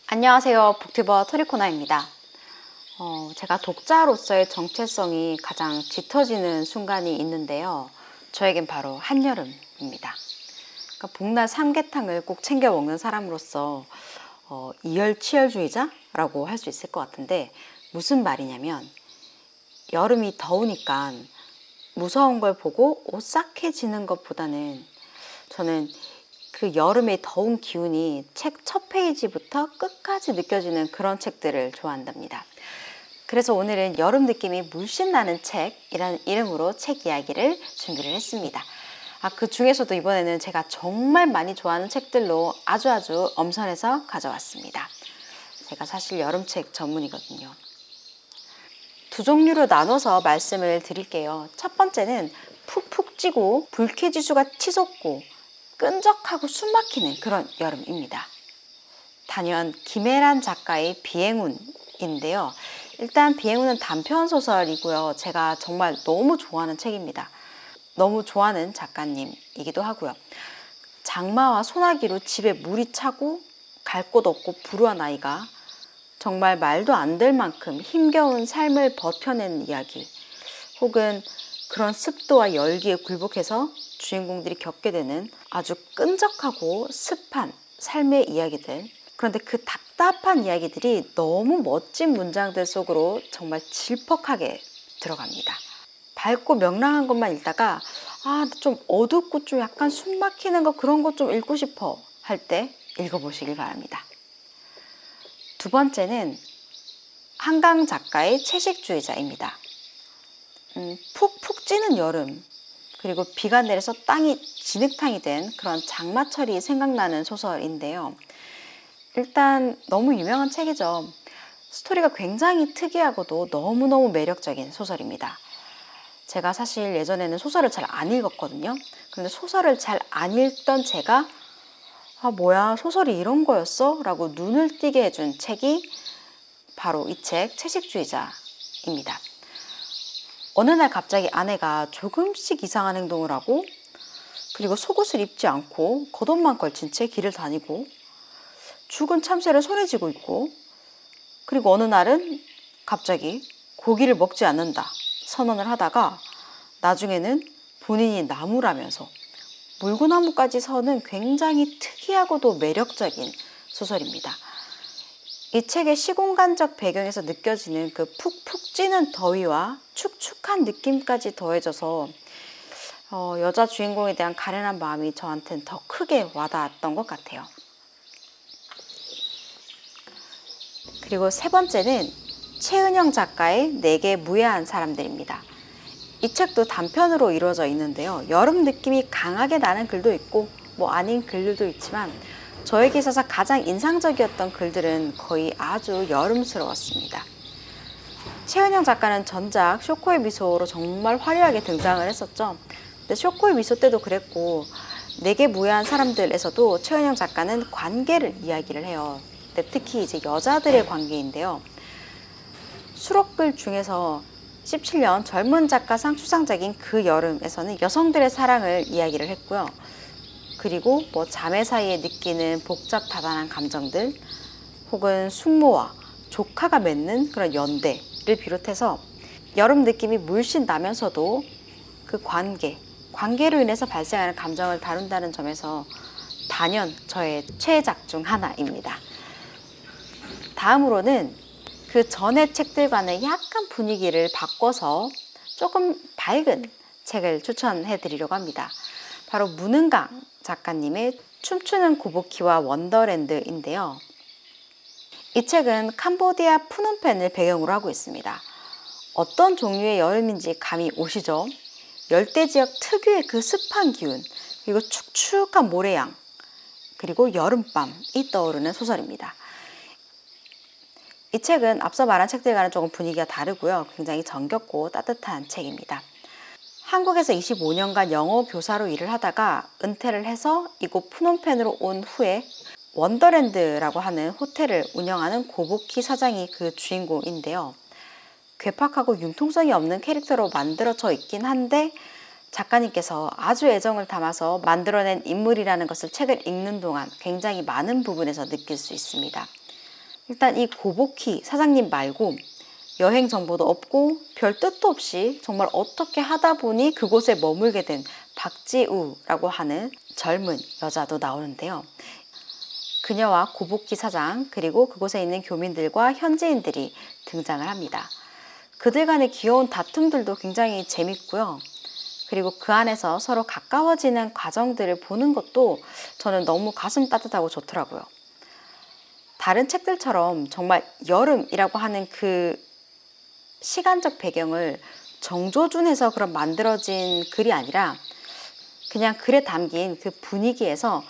안녕하세요. 북튜버 토리코나입니다. 제가 독자로서의 정체성이 가장 짙어지는 순간이 있는데요. 저에겐 바로 한여름입니다. 그러니까 봄날 삼계탕을 꼭 챙겨 먹는 사람으로서 이열치열주의자라고 할 수 있을 것 같은데, 무슨 말이냐면 여름이 더우니까 무서운 걸 보고 오싹해지는 것보다는 저는 그 여름의 더운 기운이 책 첫 페이지부터 끝까지 느껴지는 그런 책들을 좋아한답니다. 그래서 오늘은 여름 느낌이 물씬 나는 책이라는 이름으로 책 이야기를 준비를 했습니다. 그 중에서도 이번에는 제가 정말 많이 좋아하는 책들로 아주 엄선해서 가져왔습니다. 제가 사실 여름책 전문이거든요. 두 종류로 나눠서 말씀을 드릴게요. 첫 번째는 푹푹 찌고 불쾌지수가 치솟고 끈적하고 숨막히는 그런 여름입니다. 단연 김애란 작가의 비행운인데요. 일단 비행운은 단편소설이고요. 제가 정말 너무 좋아하는 책입니다. 너무 좋아하는 작가님이기도 하고요. 장마와 소나기로 집에 물이 차고 갈 곳 없고 불우한 아이가 정말 말도 안 될 만큼 힘겨운 삶을 버텨낸 이야기, 혹은 그런 습도와 열기에 굴복해서 주인공들이 겪게 되는 아주 끈적하고 습한 삶의 이야기들. 그런데 그 답답한 이야기들이 너무 멋진 문장들 속으로 정말 질퍽하게 들어갑니다. 밝고 명랑한 것만 읽다가 좀 어둡고 좀 약간 숨 막히는 거, 그런 거 좀 읽고 싶어 할 때 읽어보시길 바랍니다. 두 번째는 한강 작가의 채식주의자입니다. 푹푹 찌는 여름, 그리고 비가 내려서 땅이 진흙탕이 된 그런 장마철이 생각나는 소설인데요. 일단 너무 유명한 책이죠. 스토리가 굉장히 특이하고도 너무너무 매력적인 소설입니다. 제가 사실 예전에는 소설을 잘 안 읽었거든요. 그런데 소설을 잘 안 읽던 제가 뭐야, 소설이 이런 거였어? 라고 눈을 띄게 해준 책이 바로 이 책 채식주의자입니다. 어느 날 갑자기 아내가 조금씩 이상한 행동을 하고, 그리고 속옷을 입지 않고 겉옷만 걸친 채 길을 다니고, 죽은 참새를 손에 쥐고 있고, 그리고 어느 날은 갑자기 고기를 먹지 않는다 선언을 하다가 나중에는 본인이 나무라면서 물구나무까지 서는 굉장히 특이하고도 매력적인 소설입니다. 이 책의 시공간적 배경에서 느껴지는 그 푹푹 찌는 더위와 축축한 느낌까지 더해져서 여자 주인공에 대한 가련한 마음이 저한테는 더 크게 와닿았던 것 같아요. 그리고 세 번째는 최은영 작가의 내게 무해한 사람들입니다. 이 책도 단편으로 이루어져 있는데요. 여름 느낌이 강하게 나는 글도 있고 아닌 글들도 있지만, 저에게 있어서 가장 인상적이었던 글들은 거의 아주 여름스러웠습니다. 최은영 작가는 전작 쇼코의 미소로 정말 화려하게 등장을 했었죠. 근데 쇼코의 미소 때도 그랬고, 내게 무해한 사람들에서도 최은영 작가는 관계를 이야기를 해요. 근데 특히 이제 여자들의 관계인데요. 수록글 중에서 17년 젊은 작가상 수상작인 그 여름에서는 여성들의 사랑을 이야기를 했고요. 그리고 자매 사이에 느끼는 복잡다단한 감정들, 혹은 숙모와 조카가 맺는 그런 연대를 비롯해서 여름 느낌이 물씬 나면서도 그 관계로 인해서 발생하는 감정을 다룬다는 점에서 단연 저의 최애작 중 하나입니다. 다음으로는 그 전의 책들과는 약간 분위기를 바꿔서 조금 밝은 책을 추천해 드리려고 합니다. 바로 문은강 작가님의 춤추는 고보키와 원더랜드인데요. 이 책은 캄보디아 푸놈펜을 배경으로 하고 있습니다. 어떤 종류의 여름인지 감이 오시죠? 열대지역 특유의 그 습한 기운, 그리고 축축한 모래양, 그리고 여름밤이 떠오르는 소설입니다. 이 책은 앞서 말한 책들과는 조금 분위기가 다르고요. 굉장히 정겹고 따뜻한 책입니다. 한국에서 25년간 영어 교사로 일을 하다가 은퇴를 해서 이곳 푸놈펜으로 온 후에 원더랜드라고 하는 호텔을 운영하는 고보키 사장이 그 주인공인데요. 괴팍하고 융통성이 없는 캐릭터로 만들어져 있긴 한데, 작가님께서 아주 애정을 담아서 만들어낸 인물이라는 것을 책을 읽는 동안 굉장히 많은 부분에서 느낄 수 있습니다. 일단 이 고복희 사장님 말고 여행 정보도 없고 별 뜻도 없이 정말 어떻게 하다 보니 그곳에 머물게 된 박지우라고 하는 젊은 여자도 나오는데요. 그녀와 고복희 사장 그리고 그곳에 있는 교민들과 현지인들이 등장을 합니다. 그들 간의 귀여운 다툼들도 굉장히 재밌고요. 그리고 그 안에서 서로 가까워지는 과정들을 보는 것도 저는 너무 가슴 따뜻하고 좋더라고요. 다른 책들처럼 정말 여름이라고 하는 그 시간적 배경을 정조준해서 그런 만들어진 글이 아니라 그냥 글에 담긴 그 분위기에서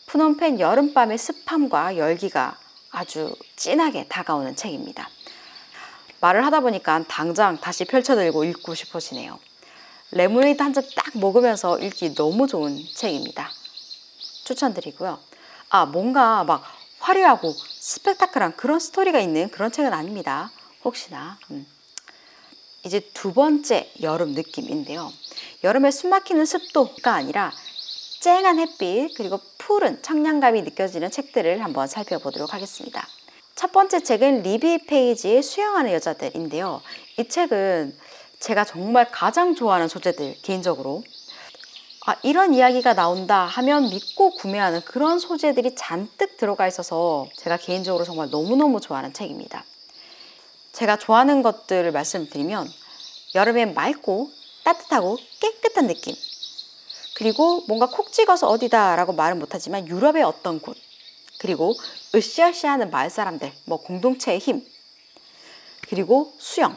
프놈펜 여름밤의 습함과 열기가 아주 진하게 다가오는 책입니다. 말을 하다 보니까 당장 다시 펼쳐들고 읽고 싶어지네요. 레모네이드 한 잔 딱 먹으면서 읽기 너무 좋은 책입니다. 추천드리고요. 뭔가 막 화려하고 스펙타클한 그런 스토리가 있는 그런 책은 아닙니다. 혹시나. 이제 두 번째 여름 느낌인데요. 여름에 숨막히는 습도가 아니라 쨍한 햇빛 그리고 푸른 청량감이 느껴지는 책들을 한번 살펴보도록 하겠습니다. 첫 번째 책은 리비 페이지의 수영하는 여자들인데요. 이 책은 제가 정말 가장 좋아하는 소재들, 개인적으로 이런 이야기가 나온다 하면 믿고 구매하는 그런 소재들이 잔뜩 들어가 있어서 제가 개인적으로 정말 너무너무 좋아하는 책입니다. 제가 좋아하는 것들을 말씀드리면 여름엔 맑고 따뜻하고 깨끗한 느낌, 그리고 뭔가 콕 찍어서 어디다 라고 말은 못하지만 유럽의 어떤 곳, 그리고 으쌰으쌰하는 마을 사람들, 공동체의 힘, 그리고 수영,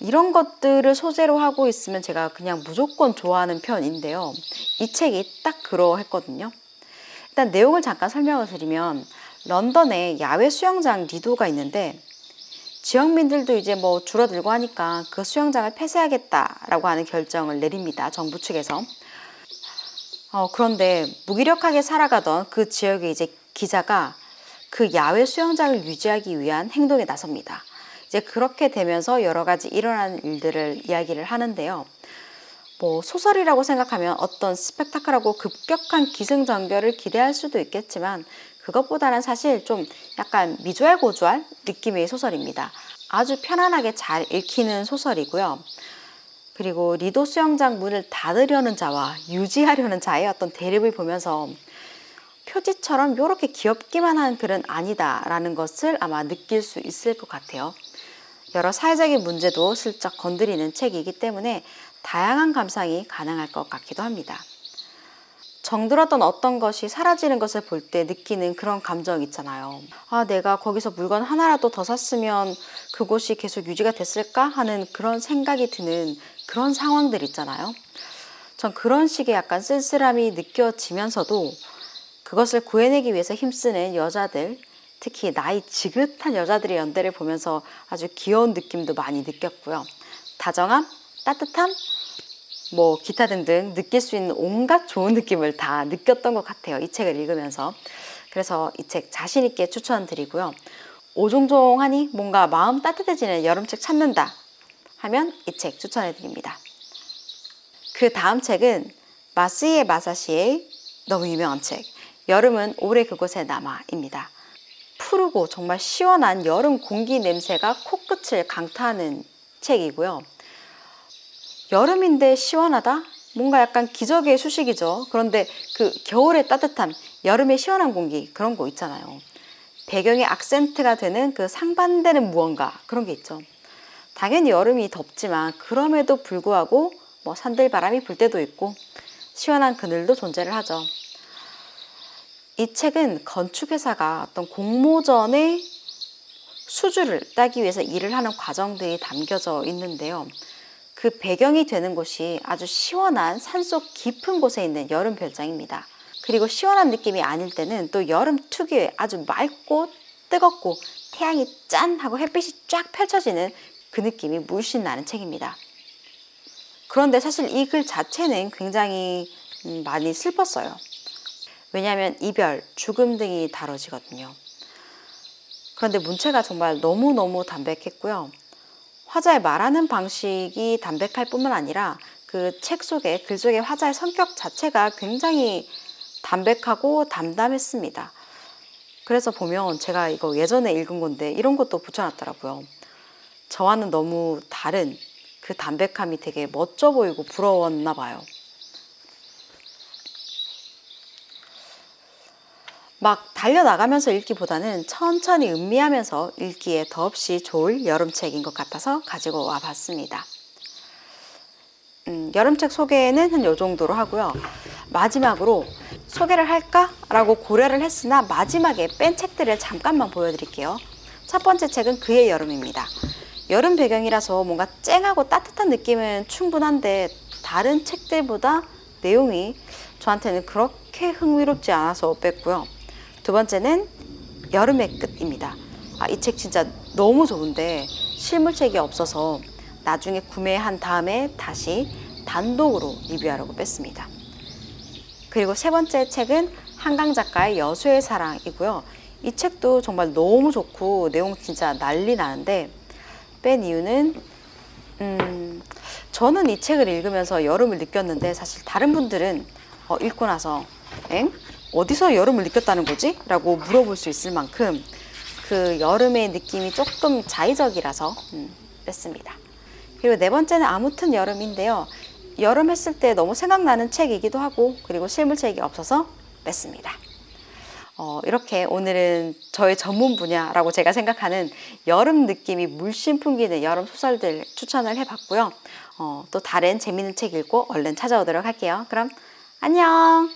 이런 것들을 소재로 하고 있으면 제가 그냥 무조건 좋아하는 편인데요. 이 책이 딱 그러했거든요. 일단 내용을 잠깐 설명을 드리면 런던에 야외 수영장 리도가 있는데 지역민들도 이제 줄어들고 하니까 그 수영장을 폐쇄하겠다라고 하는 결정을 내립니다. 정부 측에서. 그런데 무기력하게 살아가던 그 지역의 이제 기자가 그 야외 수영장을 유지하기 위한 행동에 나섭니다. 이제 그렇게 되면서 여러 가지 일어나는 일들을 이야기를 하는데요. 소설이라고 생각하면 어떤 스펙타클하고 급격한 기승전결을 기대할 수도 있겠지만 그것보다는 사실 좀 약간 미주알고주알 느낌의 소설입니다. 아주 편안하게 잘 읽히는 소설이고요. 그리고 리도 수영장 문을 닫으려는 자와 유지하려는 자의 어떤 대립을 보면서 표지처럼 이렇게 귀엽기만 한 글은 아니다라는 것을 아마 느낄 수 있을 것 같아요. 여러 사회적인 문제도 슬쩍 건드리는 책이기 때문에 다양한 감상이 가능할 것 같기도 합니다. 정들었던 어떤 것이 사라지는 것을 볼 때 느끼는 그런 감정 있잖아요. 내가 거기서 물건 하나라도 더 샀으면 그곳이 계속 유지가 됐을까 하는 그런 생각이 드는 그런 상황들 있잖아요. 전 그런 식의 약간 쓸쓸함이 느껴지면서도 그것을 구해내기 위해서 힘쓰는 여자들, 특히 나이 지긋한 여자들의 연대를 보면서 아주 귀여운 느낌도 많이 느꼈고요. 다정함, 따뜻함, 기타 등등 느낄 수 있는 온갖 좋은 느낌을 다 느꼈던 것 같아요. 이 책을 읽으면서. 그래서 이 책 자신 있게 추천드리고요. 오종종하니 뭔가 마음 따뜻해지는 여름책 찾는다 하면 이 책 추천해드립니다. 그 다음 책은 마스이에 마사시의 너무 유명한 책, 여름은 오래 그곳에 남아입니다. 푸르고 정말 시원한 여름 공기 냄새가 코끝을 강타하는 책이고요. 여름인데 시원하다? 뭔가 약간 기적의 수식이죠. 그런데 그 겨울의 따뜻함, 여름의 시원한 공기, 그런 거 있잖아요. 배경의 악센트가 되는 그 상반되는 무언가, 그런 게 있죠. 당연히 여름이 덥지만 그럼에도 불구하고 산들바람이 불 때도 있고 시원한 그늘도 존재를 하죠. 이 책은 건축회사가 어떤 공모전의 수주를 따기 위해서 일을 하는 과정들이 담겨져 있는데요. 그 배경이 되는 곳이 아주 시원한 산속 깊은 곳에 있는 여름 별장입니다. 그리고 시원한 느낌이 아닐 때는 또 여름 특유의 아주 맑고 뜨겁고 태양이 짠 하고 햇빛이 쫙 펼쳐지는 그 느낌이 물씬 나는 책입니다. 그런데 사실 이 글 자체는 굉장히 많이 슬펐어요. 왜냐하면 이별, 죽음 등이 다뤄지거든요. 그런데 문체가 정말 너무너무 담백했고요. 화자의 말하는 방식이 담백할 뿐만 아니라 그 책 속에, 글 속의 화자의 성격 자체가 굉장히 담백하고 담담했습니다. 그래서 보면 제가 이거 예전에 읽은 건데 이런 것도 붙여놨더라고요. 저와는 너무 다른 그 담백함이 되게 멋져 보이고 부러웠나 봐요. 막 달려나가면서 읽기보다는 천천히 음미하면서 읽기에 더없이 좋을 여름책인 것 같아서 가지고 와봤습니다. 여름책 소개는 한 요 정도로 하고요. 마지막으로 소개를 할까? 라고 고려를 했으나 마지막에 뺀 책들을 잠깐만 보여드릴게요. 첫 번째 책은 그의 여름입니다. 여름 배경이라서 뭔가 쨍하고 따뜻한 느낌은 충분한데 다른 책들보다 내용이 저한테는 그렇게 흥미롭지 않아서 뺐고요. 두 번째는 여름의 끝입니다. 이 책 진짜 너무 좋은데 실물책이 없어서 나중에 구매한 다음에 다시 단독으로 리뷰하려고 뺐습니다. 그리고 세 번째 책은 한강 작가의 여수의 사랑이고요. 이 책도 정말 너무 좋고 내용 진짜 난리 나는데 뺀 이유는 저는 이 책을 읽으면서 여름을 느꼈는데 사실 다른 분들은 읽고 나서 어디서 여름을 느꼈다는 거지? 라고 물어볼 수 있을 만큼 그 여름의 느낌이 조금 자의적이라서 뺐습니다. 그리고 네 번째는 아무튼 여름인데요. 여름 했을 때 너무 생각나는 책이기도 하고 그리고 실물책이 없어서 뺐습니다. 이렇게 오늘은 저의 전문 분야라고 제가 생각하는 여름 느낌이 물씬 풍기는 여름 소설들 추천을 해봤고요. 또 다른 재밌는 책 읽고 얼른 찾아오도록 할게요. 그럼 안녕!